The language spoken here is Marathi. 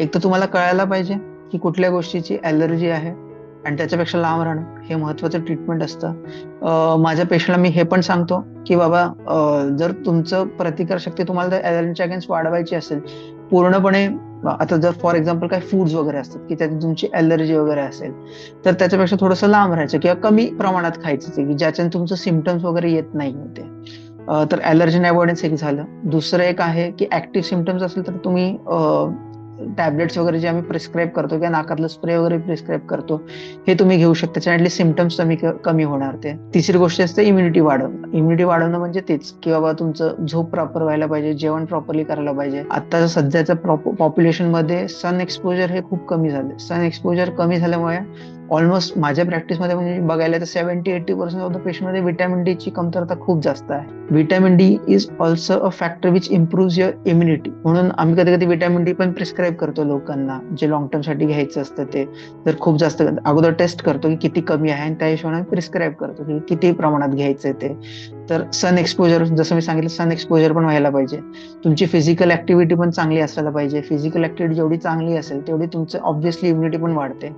एक तर तुम्हाला कळायला पाहिजे की कुठल्या गोष्टीची ॲलर्जी आहे आणि त्याच्यापेक्षा लांब राहणं हे महत्वाचं ट्रीटमेंट असतं. माझ्या पेशंटला मी हे पण सांगतो की बाबा, जर तुमचं प्रतिकारशक्ती तुम्हाला त्या ॲलर्जीच्या अगेन्स्ट वाढवायची असेल पूर्णपणे, आता जर फॉर एक्झाम्पल काही फूड्स वगैरे असतात की त्याची तुमची ॲलर्जी वगैरे असेल, तर त्याच्यापेक्षा थोडंसं लांब राहायचं किंवा कमी प्रमाणात खायचं ते, की ज्याच्याने तुमचं सिम्पटम्स वगैरे येत नाही ते. तर ॲलर्जन अवॉइडन्स एक झालं. दुसरं एक आहे की ॲक्टिव्ह सिम्पटम्स असेल तर तुम्ही टॅबलेट्स वगैरे जे आम्ही प्रिस्क्राईब करतो किंवा नाकातलं स्प्रे वगैरे प्रिस्क्राईब करतो, हे तुम्ही घेऊ शकता. त्याच्याने ॲटलीस्ट सिम्पटम्स कमी होणार ते. तिसरी गोष्ट असते इम्युनिटी वाढवणं. इम्युनिटी वाढवणं म्हणजे तेच की बाबा तुमचं झोप प्रॉपर व्हायला पाहिजे, जेवण प्रॉपरली करायला पाहिजे. आता सध्याच्या पॉप्युलेशनमध्ये सन एक्सपोजर हे खूप कमी झाले. सन एक्सपोजर कमी झाल्यामुळे ऑलमोस्ट माझ्या प्रॅक्टिसमध्ये म्हणजे बघायला तर 70-80% ऑफ द पेशंटमध्ये व्हिटॅमिन डी ची कमतरता खूप जास्त आहे. Vitamin D is also a factor which improves your immunity. म्हणून आम्ही कधी कधी व्हिटॅमिन डी पण प्रिस्क्राईब करतो लोकांना, जे लॉंग टर्म साठी घ्यायचं असतं ते. जर खूप जास्त अगोदर टेस्ट करतो की किती कमी आहे आणि त्या हिशोबाने प्रिस्क्राईब करतो की किती प्रमाणात घ्यायचंय ते. तर सन एक्सपोजर, जसं मी सांगितलं, सन एक्सपोजर पण व्हायला पाहिजे. तुमची फिजिकल ऍक्टिव्हिटी पण चांगली असायला पाहिजे. फिजिकल ऍक्टिव्हिटी जेवढी चांगली असेल तेवढी तुमचं ऑब्व्हियसली इम्युनिटी पण वाढते.